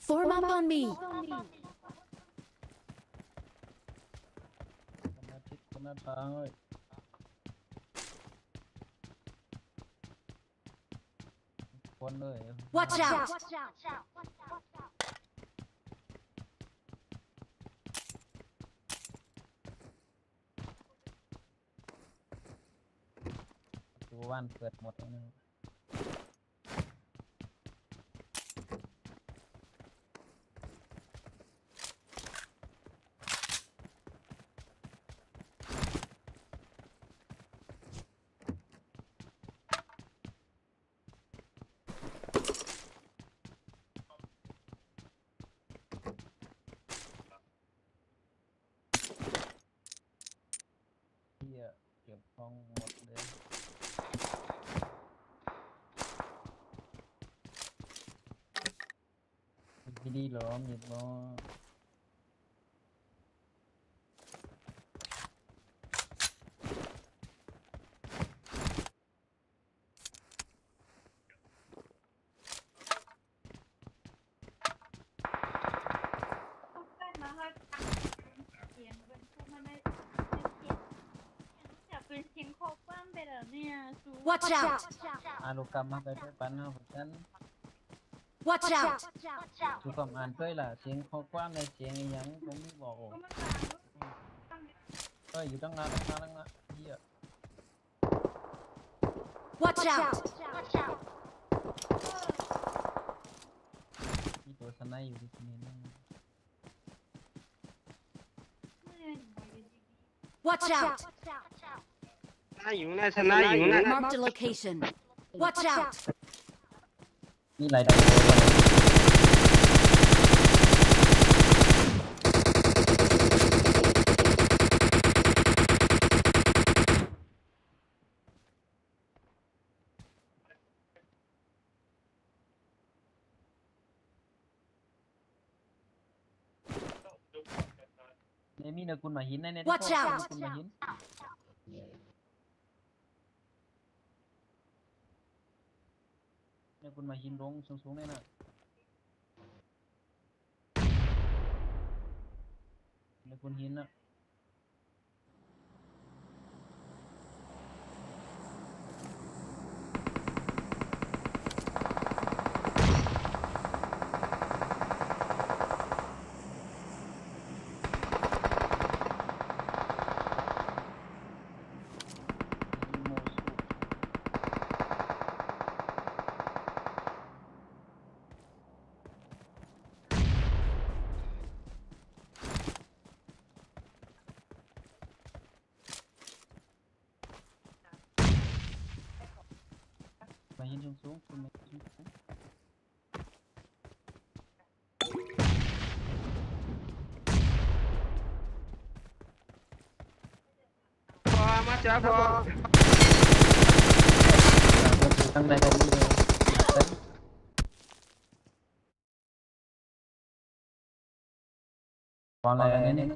Form up on me. คนละทิศคนละทางเลยคนเลย Watch out. ประตูบ้านเปิดหมดแล้วนะเหี้ยเก็บของหมดเลยมีดีเหรอมีเหรอWatch out. อาลูกกลับมาไปปันเอาผมฉัน Watch out. ทุกคำอ่านเคยล่ะเสียงข้อความในเสียงอีหยังผมไม่บอกอยู่ตั้งนานเหี้ย Watch out. มีตัวสไนด์อยู่ที่นี่นั่ง Watch out. อยู่นะชนะอยู่นะ Marked a location. Watch out. มีหลายดาวตัวเลยเนี่ยมีเนื้อคุณมาหินเนี่ย Watch out คุณมาหินเนี่ยคุณมาหินลงสูงๆเนี่ยนะเนี่ยคุณหินนะโมสูมาหินสูงๆคุณมาหินสูง พอมาจ้าพอ ตั้งในตรงนี้เลยตอนอะไรเนี่ย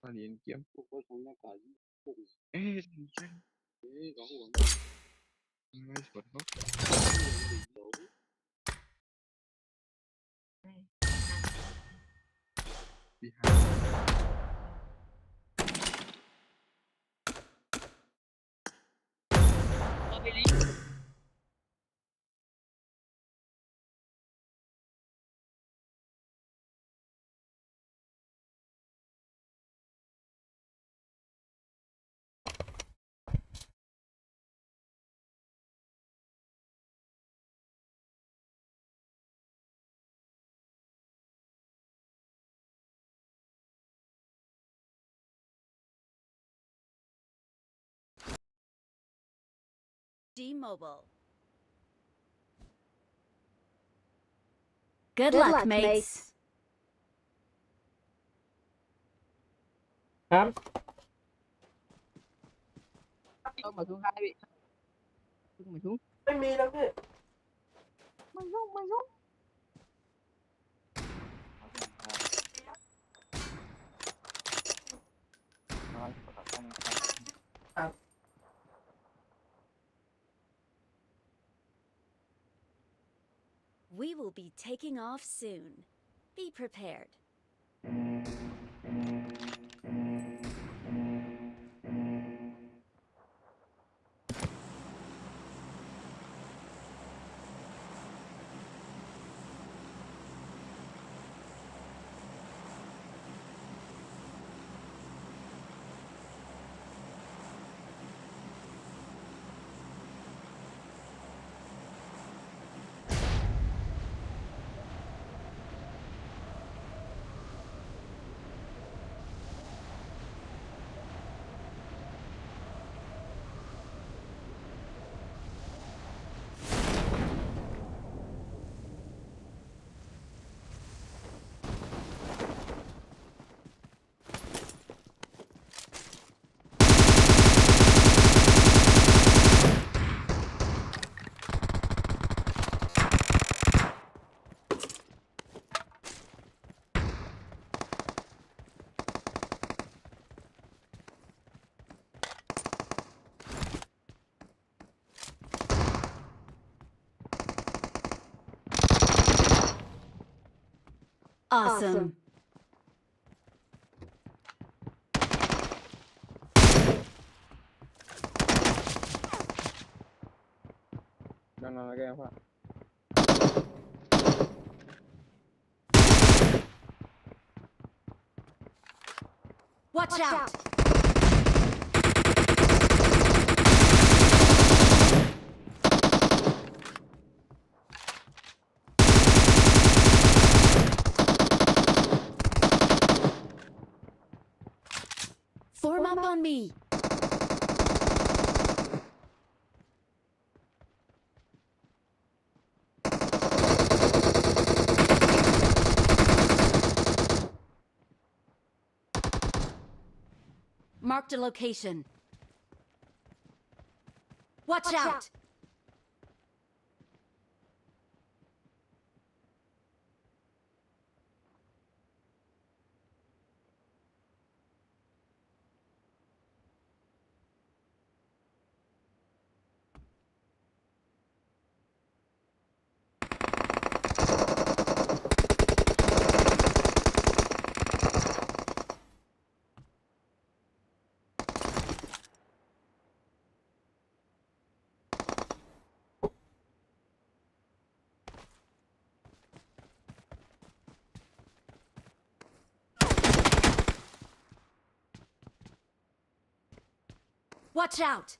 Alguien tiempo pues en la calle. Dicen, có uống. Ngay suốt nó. behind D-Mobile. Good luck, mates. ครับ Thôi mà xuống hai bị xuống mà xuống ไม่มีแล้วพี่ mày xuống mày xuống We will be taking off soon. Be prepared. Awesome. no no cái apa Watch out! Form up on me. Marked a location. Watch out! Watch out!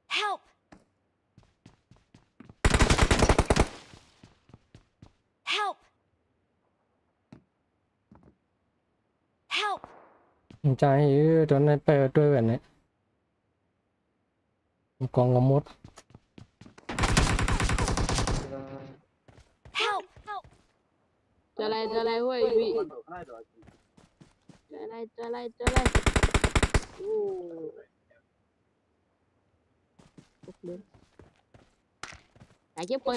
Help! Help! Help! ใจโดนในเปิดด้วยแบบนี้กองละมุด Help! Help! trở lại ơi bị trở lại Hãy giúp con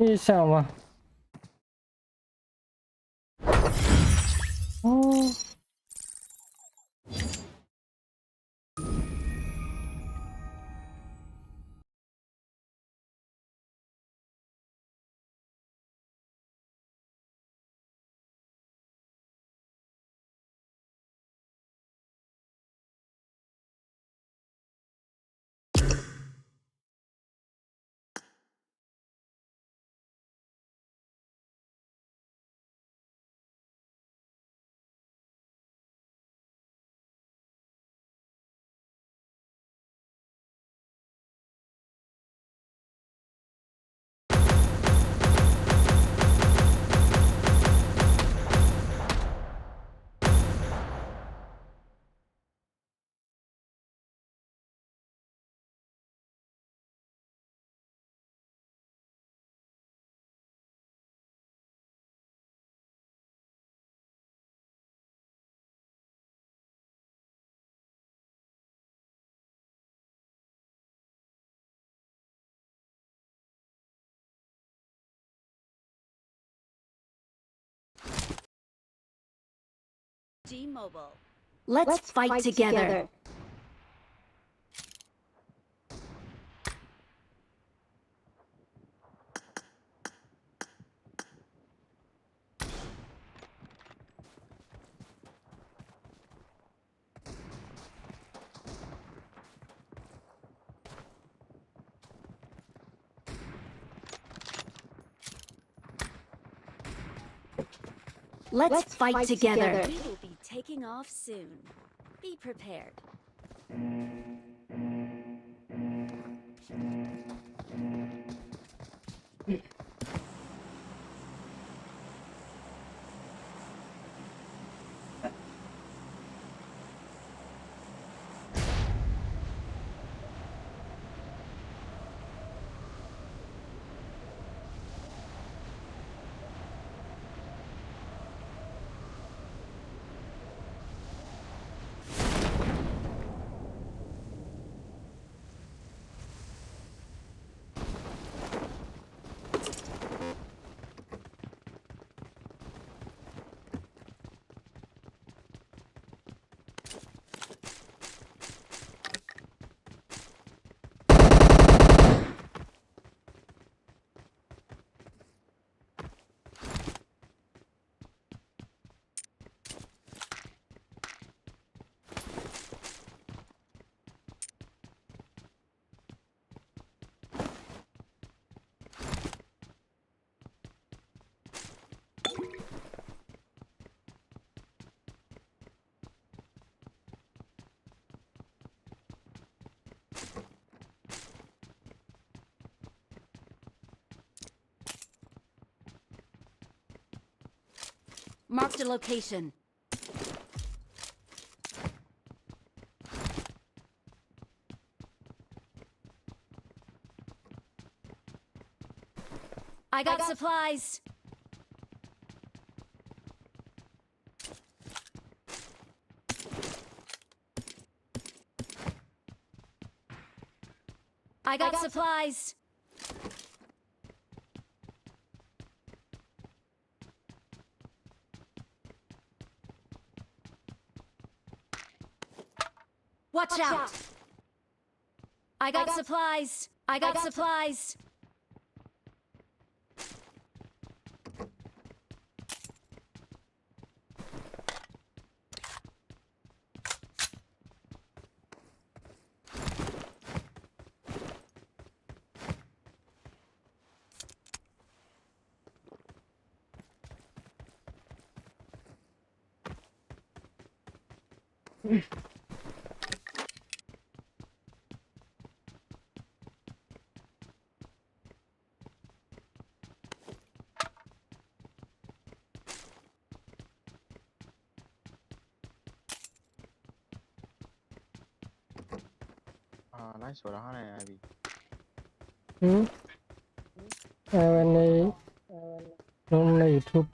你想吗？哦，G Mobile. Let's fight together. Let's fight together. We will be taking off soon. Be prepared. Marked a location. I got supplies. I got supplies. Watch out. I got supplies. I got supplies. Nói số đó này Ivy. 嗯，ในลงใน YouTube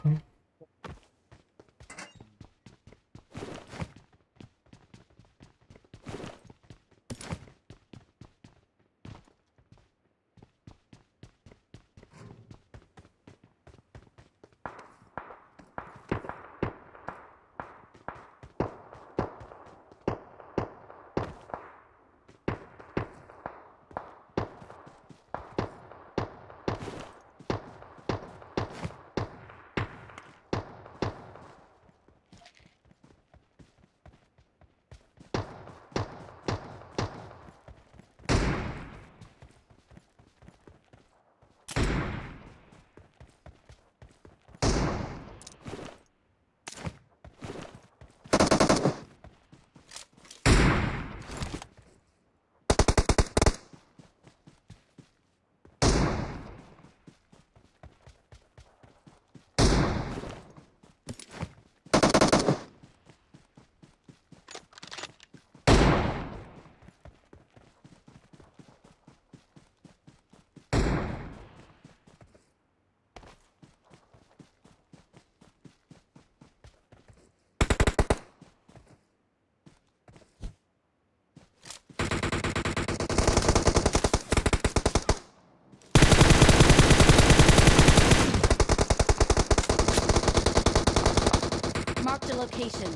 location.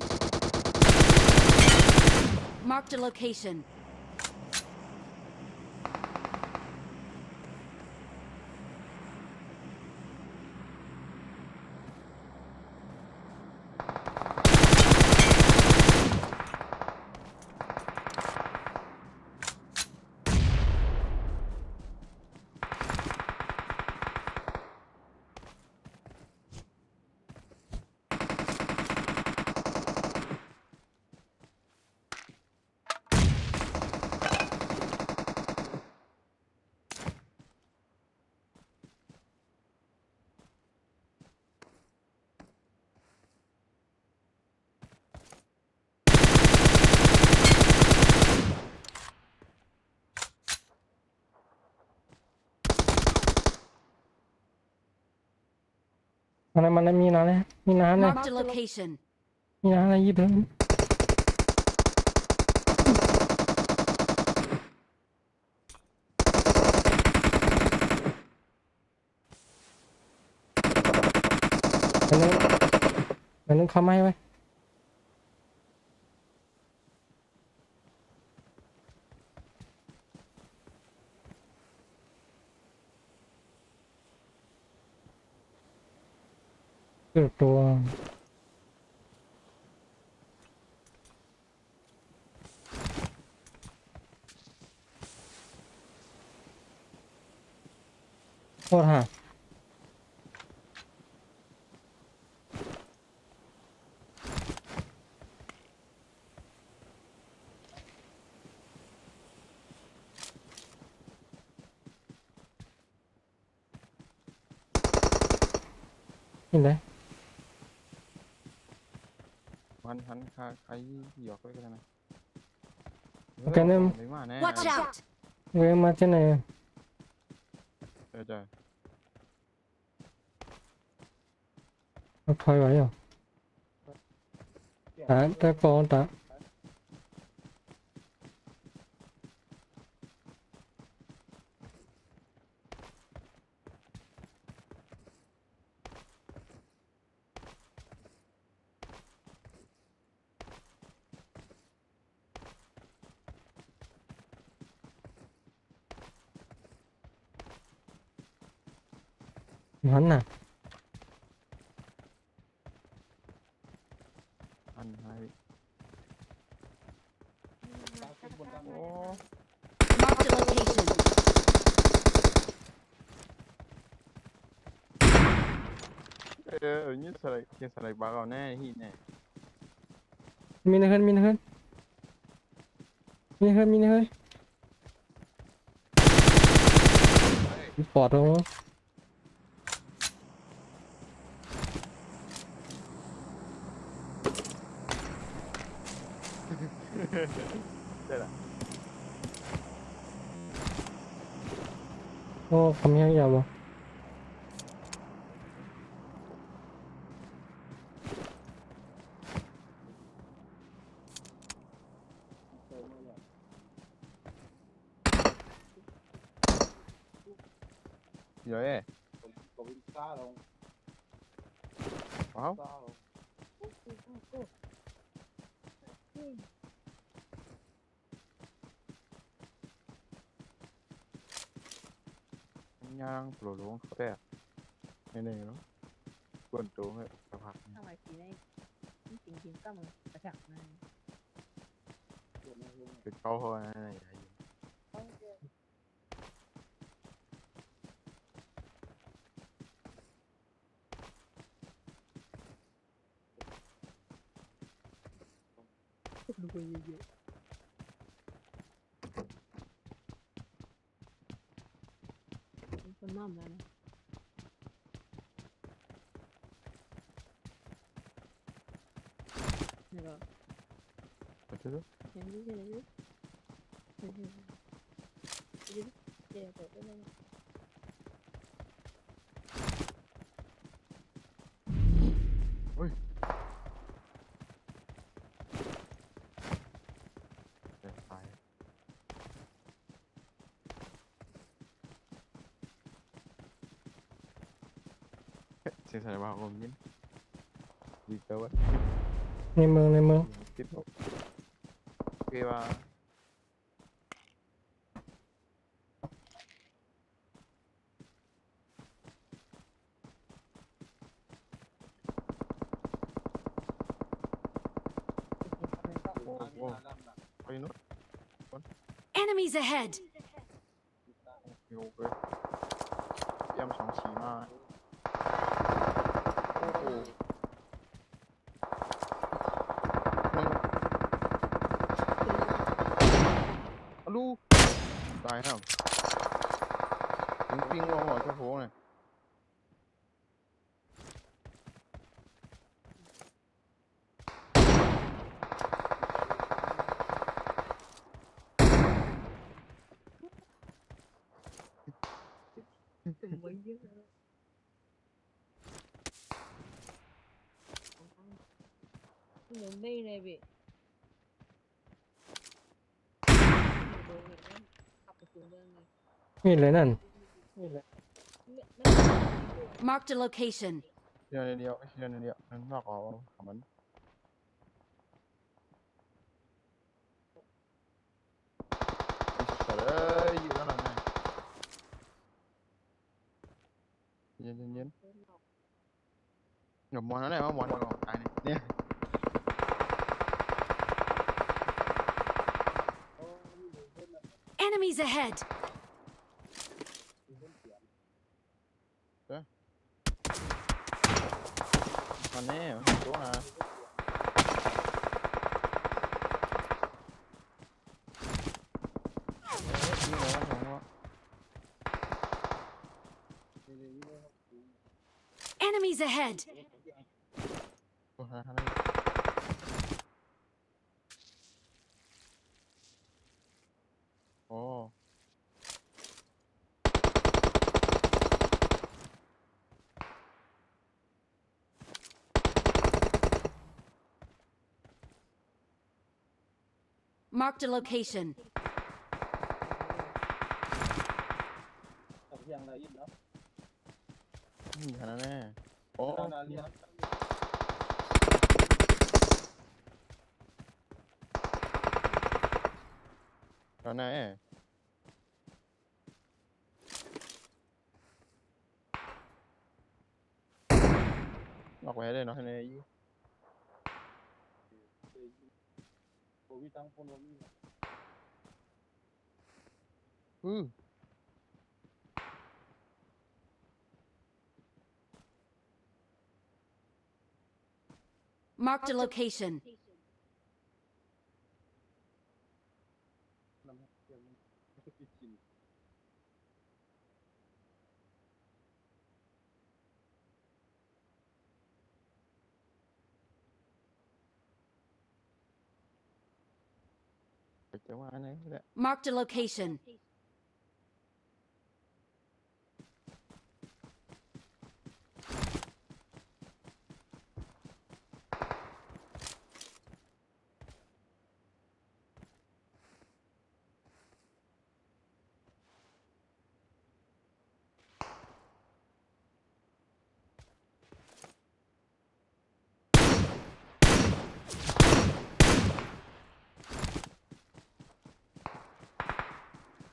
Marked a location. มันมีน้ำเลยมีน้ำเลย Marked a location. มีน้ำอะไรหยิบเลยอันนึงเขาไม่ไว้เกิดตัวโทษฮะเห็นไหม hắn khai giọt với cái này cái này Watch out! เว้ยมาที่ไหน trời trời เราถอยไหวเหรอตะกอนตะhắn à anh hai Marked a location. như sợi kia sợi bà vào nè hi nè มีนะเฮ้ยมีนะเฮ้ยมีนะเฮ้ยมีนะเฮ้ยปอดลง đây là โอ้คำยังยาวบ่ rồi ấy wow nhang lổ luôn có thể này này nó quần trốn ấy tập học ทำไมสีในจริงๆก็มันกระฉับมา cái câu thôi nàyดูไปเยอะๆคนน้ำแล้วนะเนี่ยก็ có chứ ยังไม่ได้เลยเดี๋ยวเปิดได้เลย để phải xin xài bao gồm nhé đi đâu ấy ในเมืองติดลบโอเคว่าโอ้โหไปนู้น Enemies ahead! โอเคเยี่ยมสองสีมากโอ้โหอะลูกตายแล้วปิงปิงว่าหัวเจ้าโผล่เนี่ยมีเลยนั่น Marked a location. เดียวเดียวเดียวเดียวนั่นนอกเอาขมันเอ้ยอยู่แล้วหน่อยเย็นเย็นเย็นเดี๋ยวมอนนั่นแหละว่ามอนมันออกตายเนี่ย Enemies ahead! ตอนนี้ตัวนะนี่เลยว่าผมว่า Enemies ahead! ตัวนะท่านโอ้ Marked a location. นี่ขนาดแน่โอ้ขนาดแน่นอกไปได้เนาะท่านเอ้ยอือ Marked a location. ไปเจอว่าอันไหนแหละ Marked a location.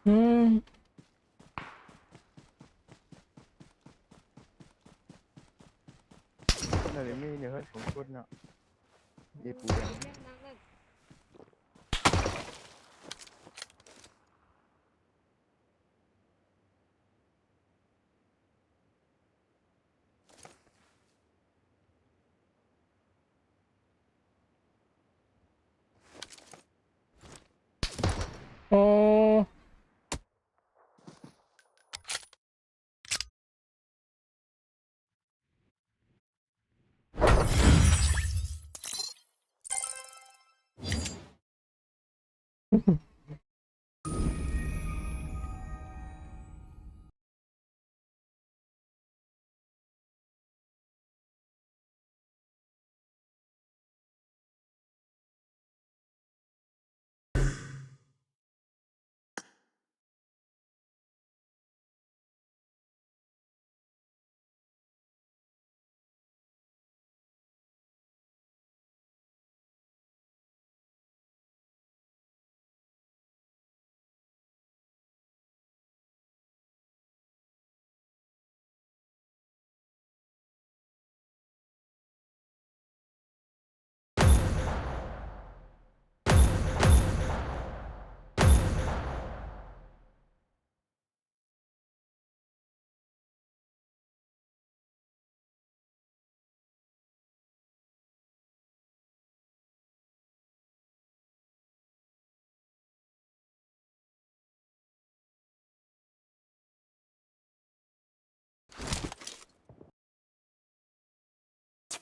Hmm. นั่นเลยมีเนี่ยเฮ้ยผมพูดเนาะเดี๋ยวปูแดงอ๋อ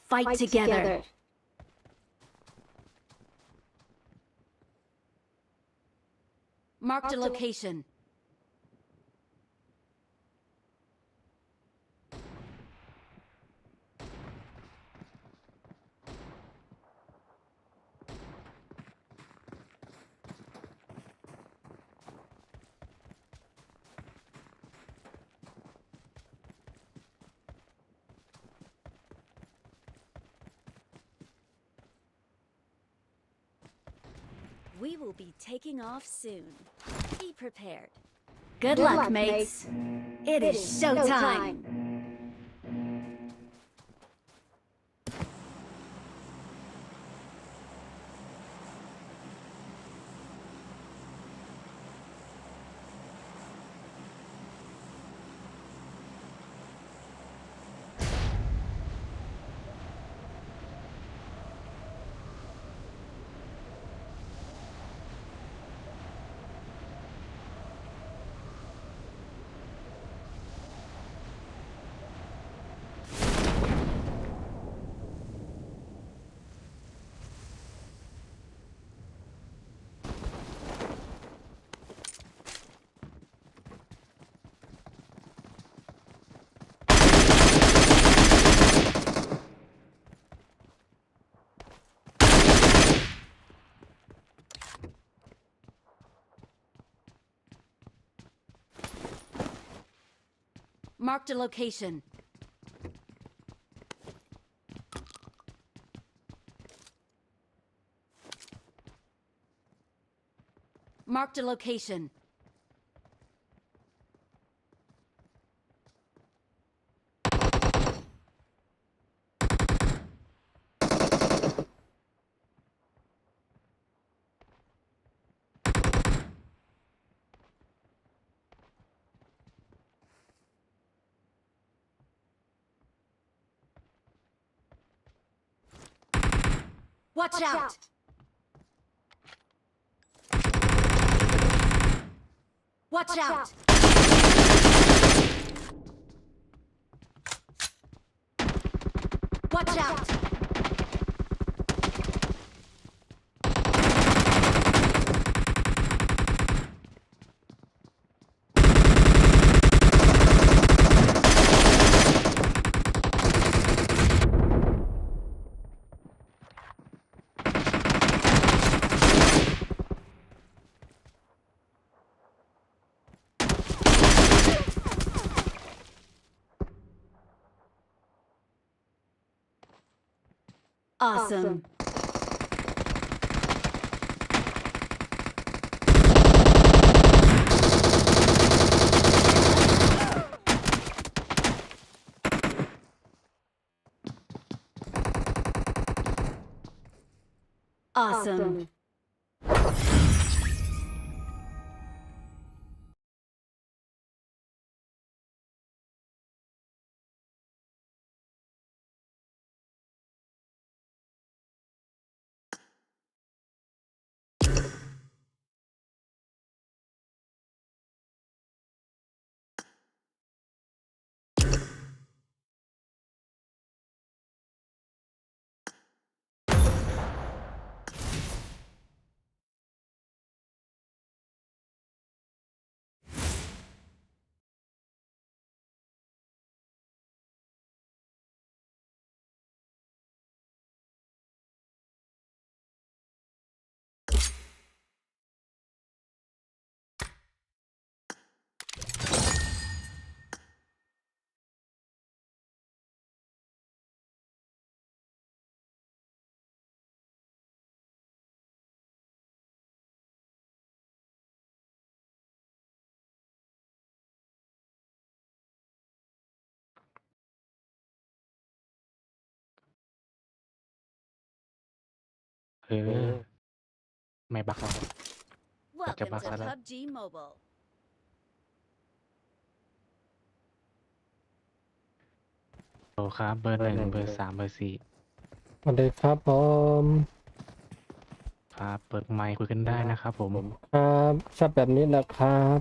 fight together. Marked a location. We will be taking off soon. Be prepared. Good luck, mates. It is showtime. Marked a location. Marked a location. Watch out! Watch out! Watch out! Awesome. Awesome.ไม่บักหรอก Welcome back to up. PUBG Mobile. โอ้ครับเบอร์1เบอร์3เบอร์4 สวัสดีครับผม ครับเปิดไมค์คุยกันได้นะครับผม ครับชอบแบบนี้แหละครับ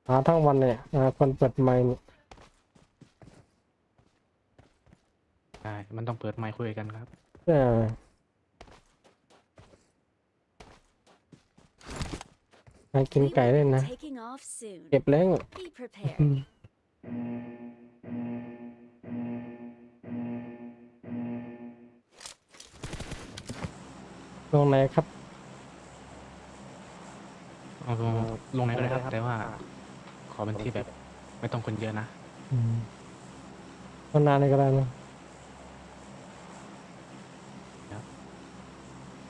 หาทั้งวันเลยคนเปิดไมค์เนี่ย ช่มันต้องเปิดไมค์คุยกันครับ อ่าให้กิน We ไก่ will ด้วย be นะ taking off soon. เก็บแล้ว Be prepared. ลงไหนครับ เอาลงไหนก็ได้ครับ แต่ว่าขอเป็นที่แบบไม่ต้องคนเยอะนะ ก็นานเลยก็ได้นะ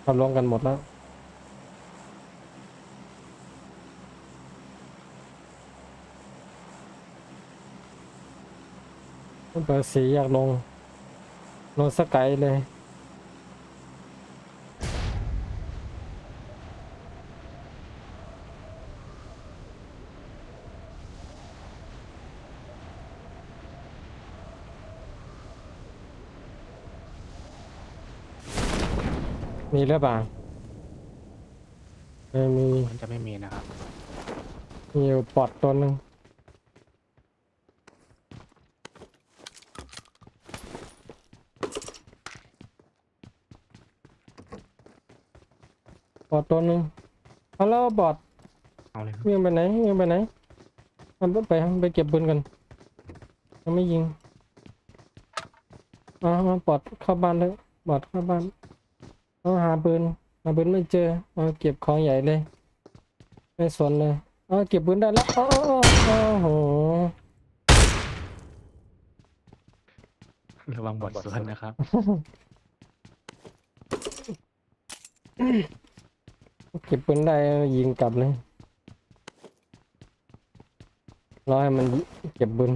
เราลงกันหมดแล้วเบอร์สีอยากลงสกายเลย มีหรือเปล่าไม่มี มันจะไม่มีนะครับ มีอยู่ปอดตัวหนึ่งปอดตัวหนึ่งฮัลโหลบอด เอาเลยครับ วิ่งไปไหนวิ่งไปไหนมันไปเก็บปืนกันยังไม่ยิงอ๋อปอดเข้าบ้านเลยบอดเข้าบ้านเอาหาปืนไม่เจอเอาเก็บของใหญ่เลยไม่สนเลยเอาเก็บปืนได้แล้วโอ้โห ระวังบอดสวนนะครับ เก็บปืนได้ยิงกลับเลยรอให้มันเก็บปืน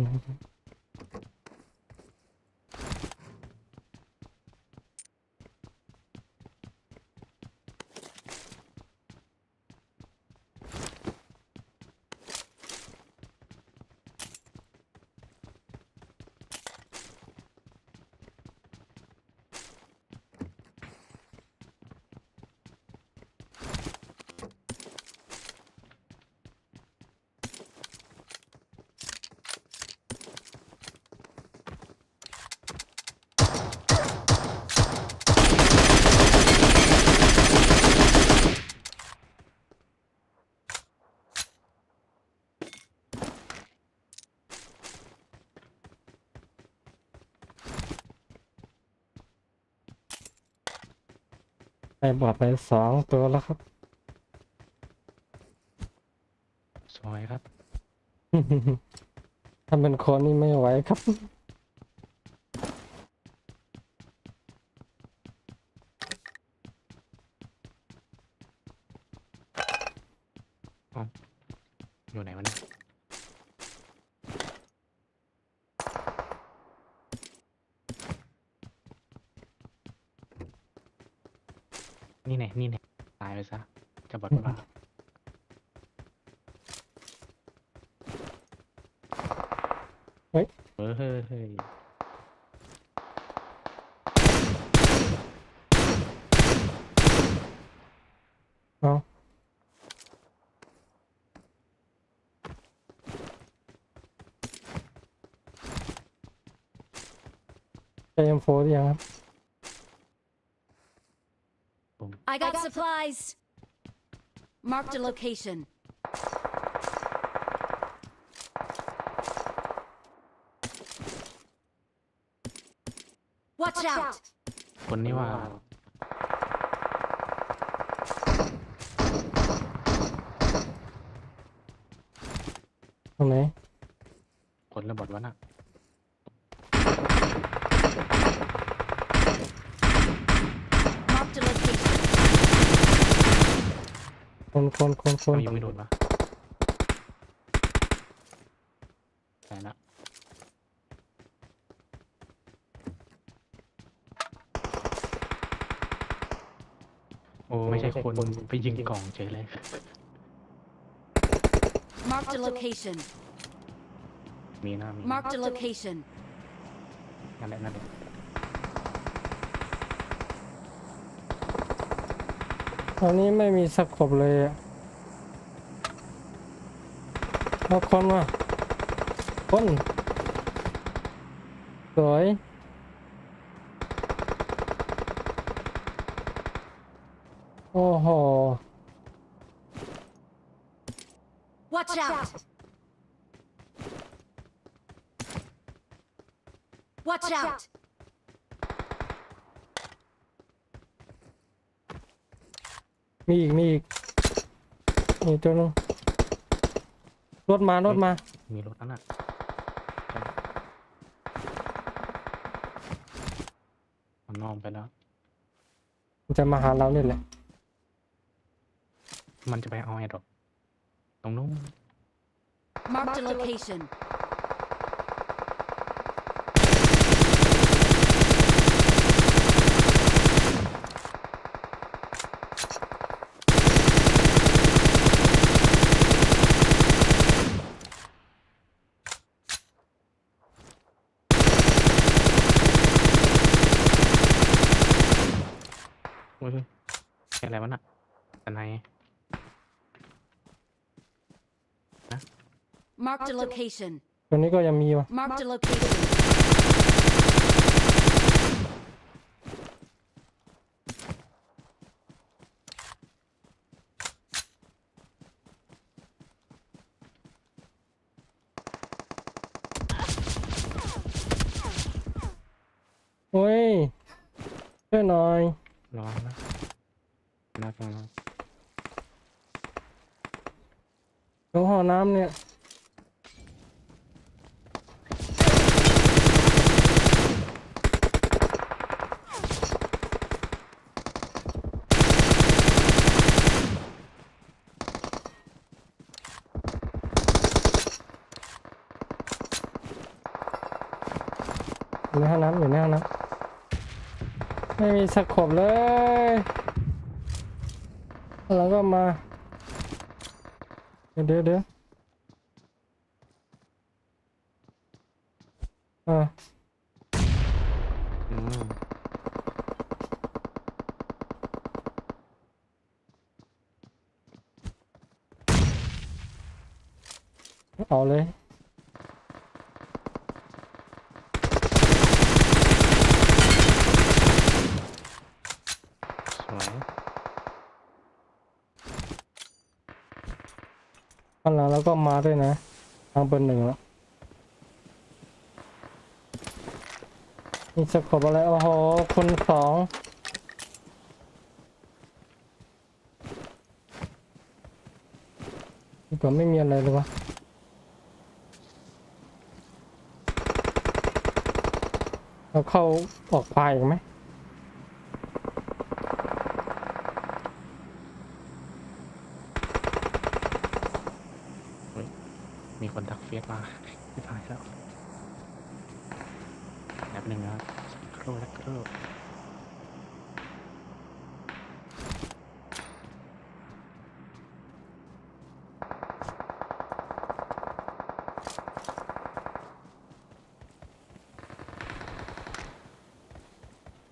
ไปบอดไป2 ตัวแล้วครับ สวยครับ ถ้าเป็นคนนี่ไม่ไหวครับ อยู่ไหนวะเนี่ยนี่ไงตายไปซะ จะบอดว่า เฮ้ย เฮ้ย เอาเอ็มโฟร์ยังครับ I got supplies. Marked a location. Watch out! คนนี้ว่า ตรงไหน คนระบอดวะน่ะ Marked a location. คน เขายังไม่โดนวะแต่ละโอ้ไม่ใช่คนไปยิงกล่องเฉยเลย Marked a location. มีหน้ามี Marked a location. นั่นแหละ ตอนนี้ไม่มีสักขบเลยอะเอาคนมาคนสวย โอ้โห Watch out! Watch out! มีอีกมีตัวนึงรถมารถมา มีรถนั่นน่ะมันนองไปแล้ว มันจะมาหาเราเนี่ยแหละ มันจะไปเอาไอ้ดอกตรงนู้น Marked a location. เฮ้ยอะไรวะน่ะแต่ไหน Marked a location. ตัวนี้ก็ยังมีว่ะ Marked a location. โอ้ยช่วยหน่อย ระวังนะน่ากลัวนะ ตรงห้องน้ำเนี่ยอยู่ในห้องน้ำไม่มีสกบเลยแล้วก็มา เดี๋ยวอ่า อืม เอาเลย สวย ข้างหลังแล้วก็มาด้วยนะทางเบอร์หนึ่งแล้วมีสกบอะไรโอ้โหคุณสองดีกว่าไม่มีอะไรเลยวะเราเข้าออกไปอีกไหม มีคนทักเฟซมาไม่ถ่ายแล้วแป๊บหนึ่งนะครูและครู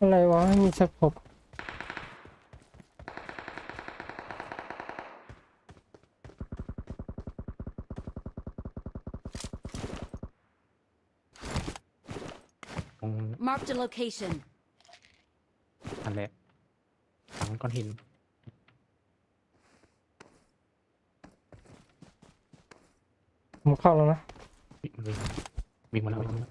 อะไรวะมีสกบตรง Marked a location. อันแหละหลังก้อนหิน ผมเข้าแล้วนะ วิ่งมาแล้ววิ่งมาแล้ว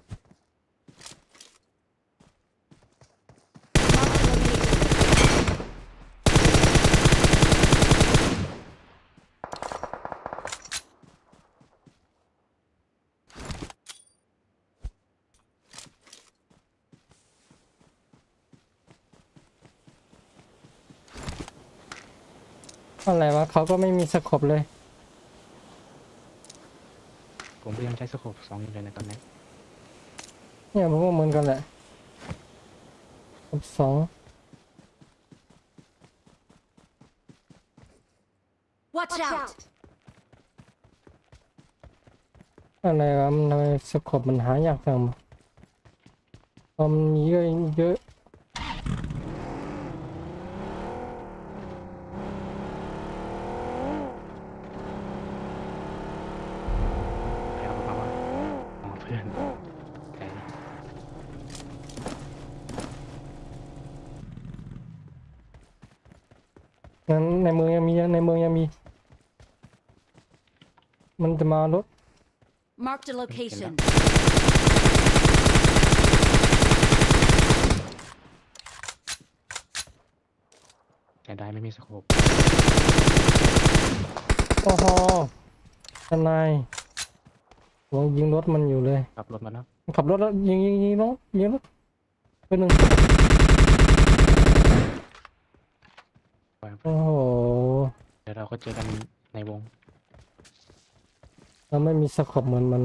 อะไรวะเขาก็ไม่มีสกบเลย ผมพยายามใช้สโคป2อยู่เลยในตอนนี้ เนี่ยผมก็เหมือนกันแหละสอง Watch out! อะไรวะมันทำไมสกบมันหายากจังพอมันมีเยอะ ไปเอามาว่าอ๋อเพื่อนแต่ งั้นในเมืองยังมีในเมืองยังมี มันจะมารถ Marked a location. แต่ได้ไม่มีสโคป โอ้โหทนายผมยิงรถมันอยู่เลย ขับรถมาแล้ว ขับรถแล้วยิงน้องยิงรถไปหนึ่ง ไป โอ้โห เดี๋ยวเราก็เจอกันในวง เราไม่มีสกอบเหมือนมัน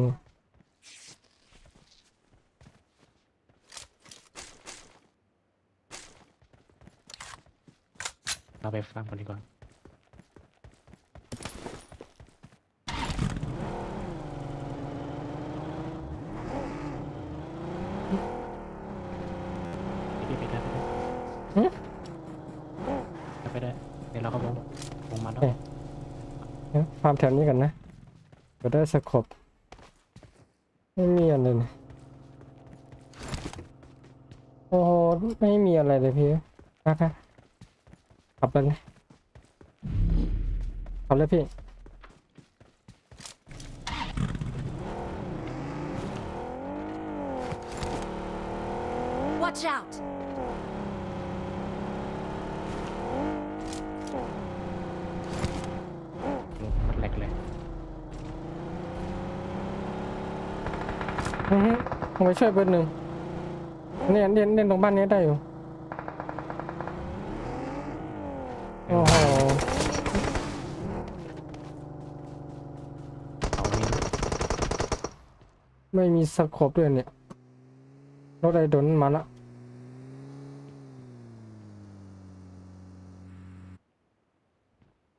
เราไปฟังกันดีกว่าไปได้ หึ ไปได้เดี๋ยวเราก็วงมาแล้ว เดี๋ยวฟาร์มแถวนี้กันนะก็ได้สกอบไม่มีอะไรเลยโอ้โหไม่มีอะไรเลยพี่ครับขับไปเลยขับเลยพี่ Watch out! รถแหลกเลย ผมไปช่วยเบอร์หนึ่งเนี่ยเล่นตรงบ้านนี้ได้อยู่โอ้โห เอามี ไม่มีสโคปด้วยเนี่ยรถไอ้ดนมาละ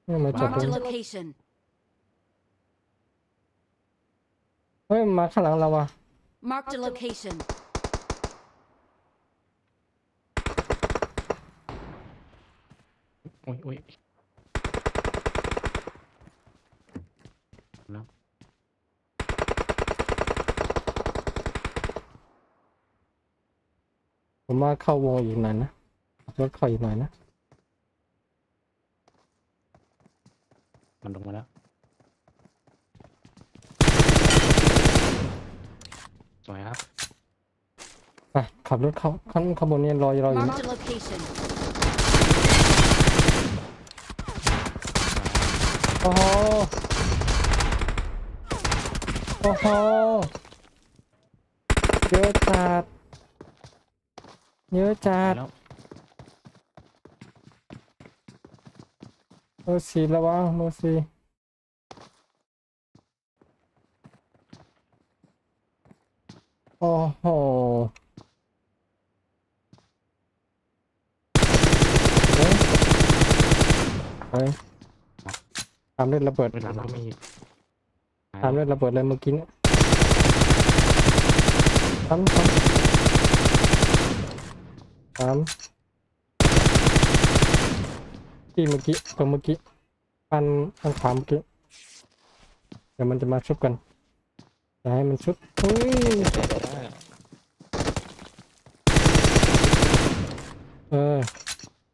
เนี่ยมาจอดตรง Marked a นี้ location. เฮ้ยมาข้างหลังเราว่ะ Marked a location. อุ้ยแล้ว ผมว่าเข้าวงอีกหน่อยนะรถเข้าอีกหน่อยนะ มันลงมาแล้วสวยครับ ไปขับรถเข้าข้างบนนี้รออยู่นะ Marked a location. โอ้โหโอ้โหเยอะจัดเยอะจัด แล้ว เบอร์สี่ระวังเบอร์สี่โอ้โหเฮ้ยตามเล่นระเบิด เวลาก็มี ตามเล่นระเบิดเลยเมื่อกี้เนี่ยซ้ำที่เมื่อกี้ตรงเมื่อกี้ปันขวาเมื่อกี้เดี๋ยวมันจะมาชุบกันอย่าให้มันชุบอุ้ย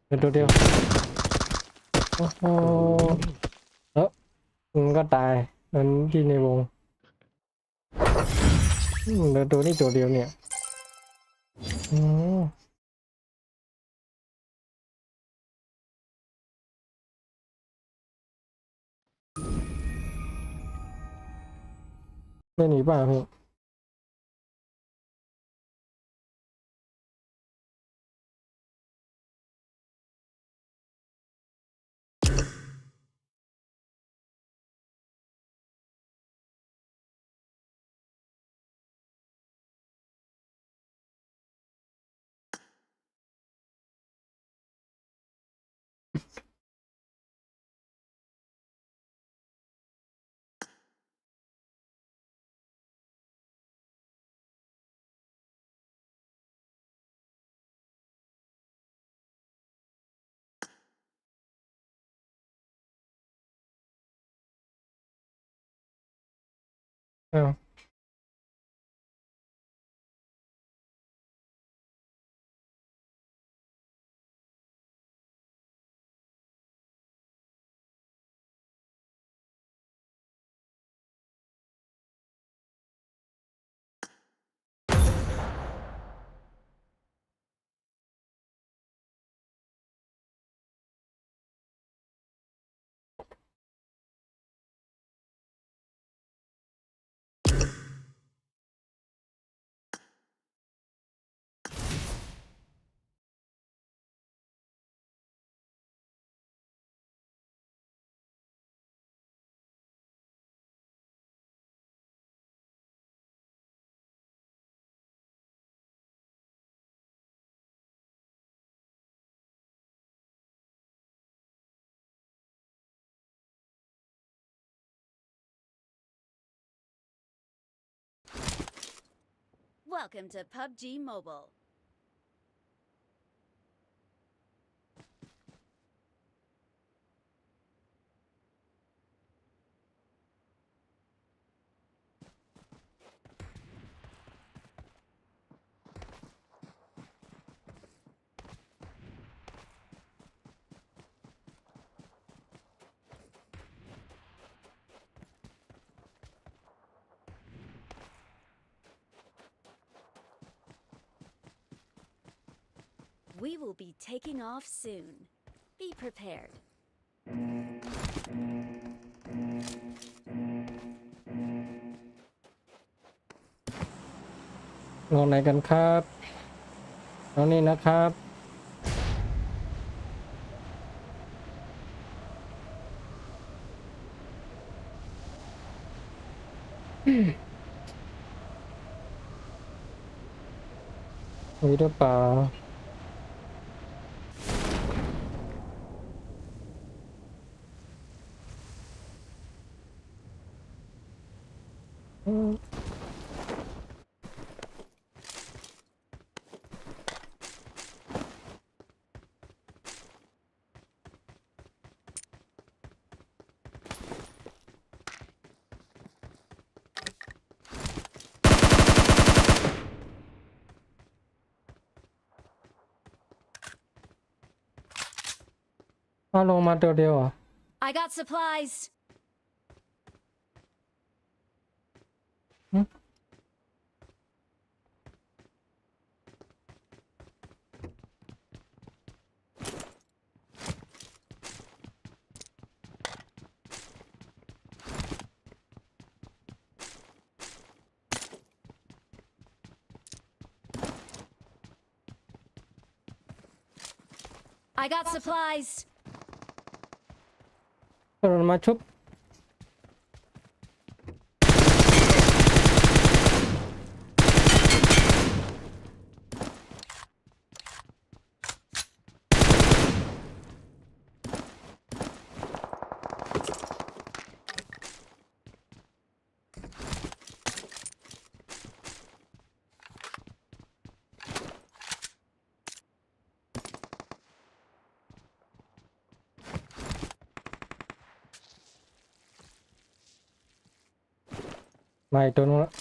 เดี๋ยวตัวเดียวโอ้โหมันก็ตายมันที่ในวงเหลือตัวนี้ตัวเดียวเนี่ยอืมไม่หนีป่ะพี่อ้าว Welcome to PUBG Mobile. We will be taking off soon. Be prepared. ลงไหนกันครับลงนี่นะครับ มีหรือเปล่าเอาลงมาตัวเดียวเหรอ I got supplies. I got supplies. กระโดดมาชุบ มาอีกตัวนึงแล้ว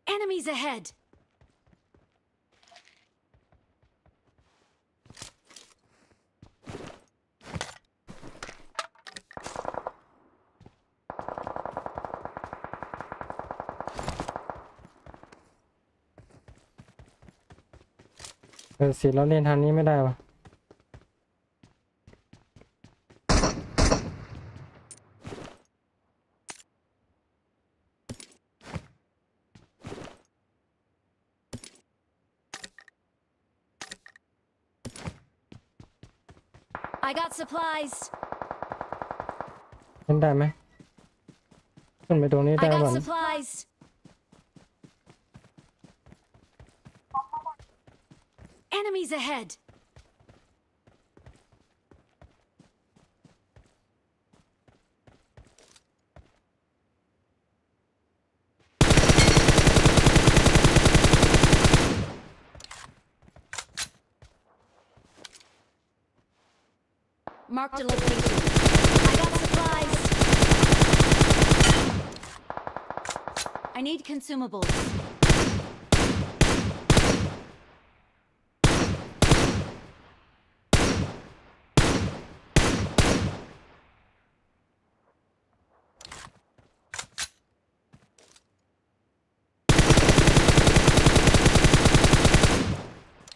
Enemies ahead.สิเราเล่นทางนี้ไม่ได้วะ I got supplies. เล่นได้ไหมขึ้นไปตรงนี้ I ได้ got ก่อน supplies. Enemies ahead. Marked a location. I got supplies. I need consumables.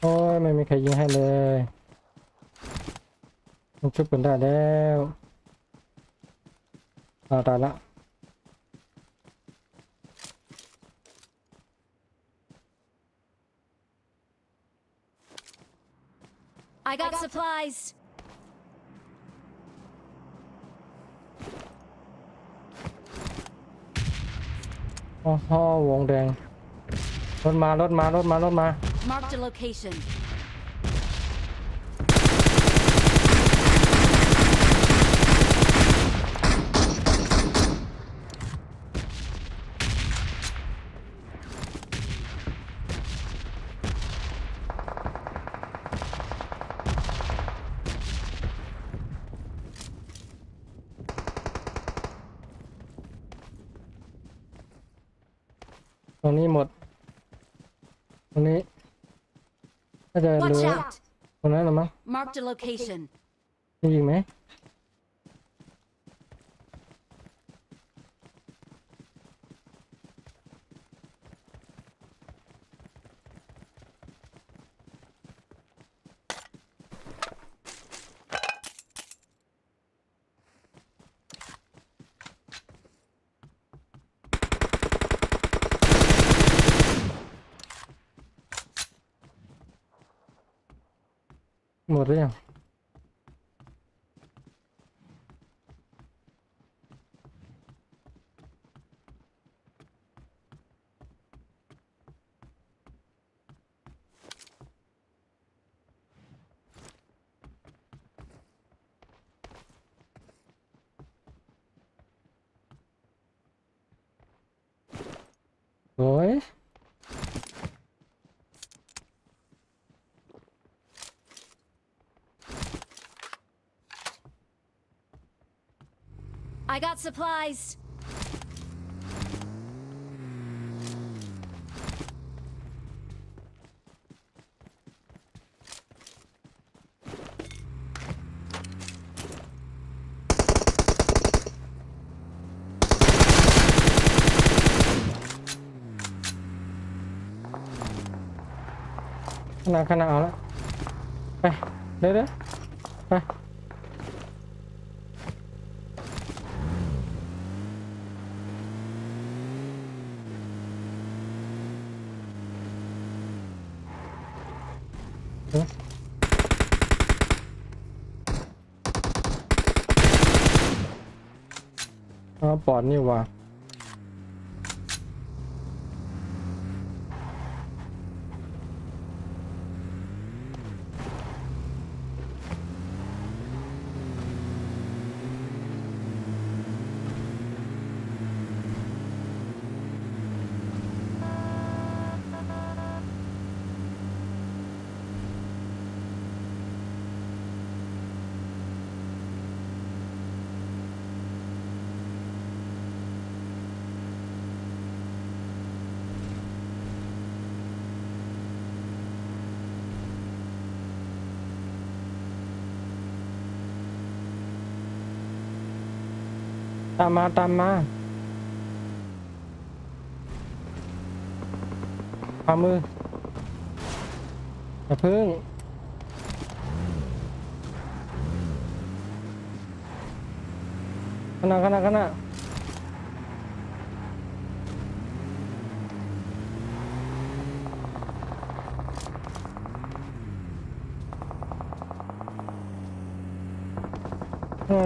โอ้ยไม่มีใครยิงให้เลยมันชุบกันได้แล้วตายละ I got supplies. อ๋อวงแดงรถมารถมารถมารถมา Marked a location. ตรงนี้หมดตรงนี้น่าจะเห Watch ลือ out! ตรงนั้นเหรือมั้ง Marked a location. มีอีกไหมหมดหรือยังโอ้ย I got supplies. ขนาดเอาละไปเร็วๆไปเออเอาปอดนี่หว่าตามมาขวามืออย่าพึ่งขนาดยั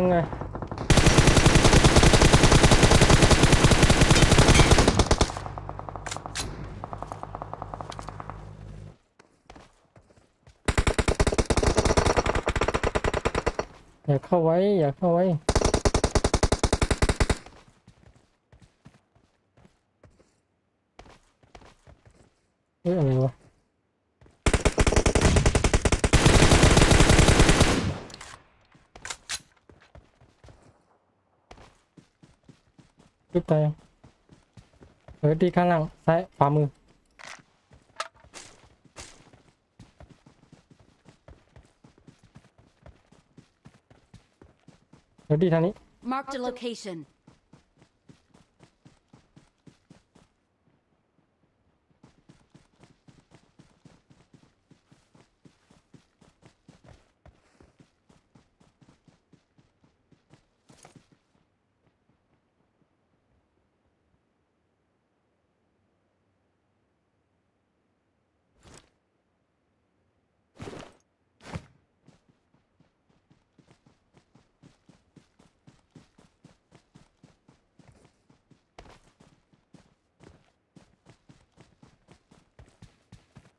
งไงอย่าเข้าไว้เฮ้ยอะไรวะขึ้นไปที่ข้างล่างซ้ายขวามือที่ทางนี้ Marked a location.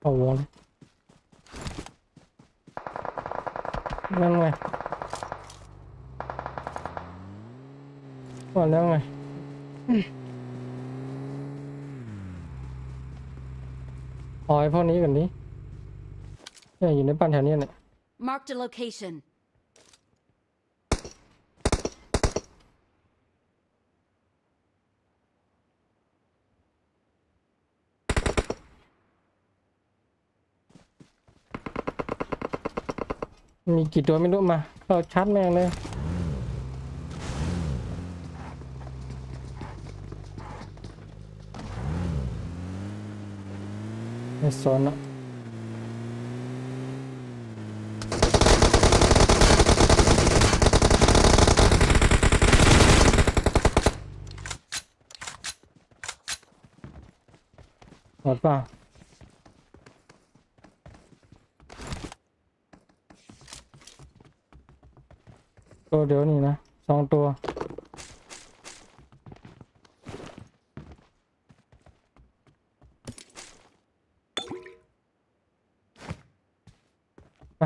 เอาวงเลยนั่นไงว่าแล้วไงเอาไอ้พวกนี้ก่อนดิเนี่ยอยู่ในบ้านแถวนี้แหละ Marked a location. มีกี่ตัวไม่รู้มาเราชัดแม่งเลยไม่สนอ่ะหมดป่ะตัวเดียวนี่นะ2 ตัวไป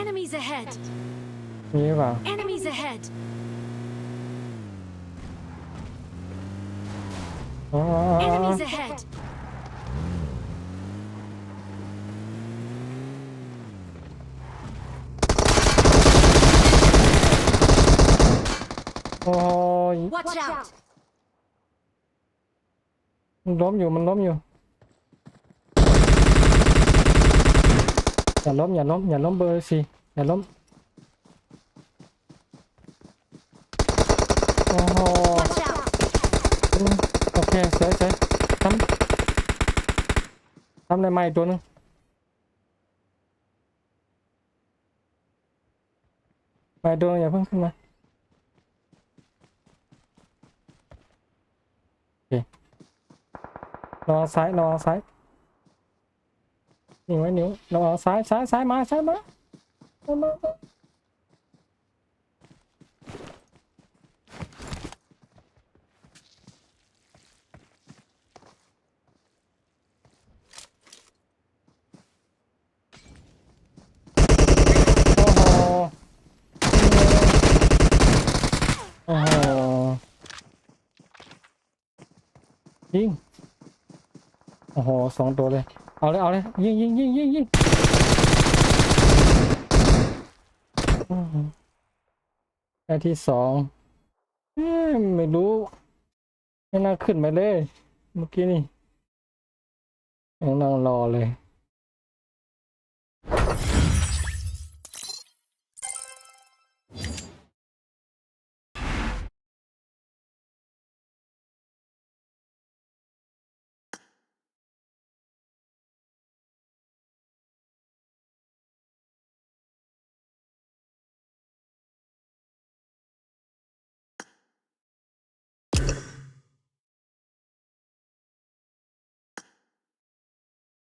Enemies ahead. มีหรือเปล่า Enemies ahead. อ๋อ Enemies ahead. โอ้ย Watch out. มันล้มอยู่มันล้มอยู่อย่าล้มอย่าล้มอย่าล้มเบอร์สี่อย่าล้มโอ้โห Watch out. โอเคเสยทำอะไรใหม่ตัวนึงใหม่ตัวนึงอย่าเพิ่งขึ้นมาโอเคระวังซ้ายระวังซ้ายนิ่งไว้นิ้วระวังซ้ายมาโอ้โหยิงโอ้โห2 ตัวเลยเอาเลยยิงได้ที่2ไม่รู้ไม่น่าขึ้นไปเลยเมื่อกี้นี่ยังนั่งรอเลย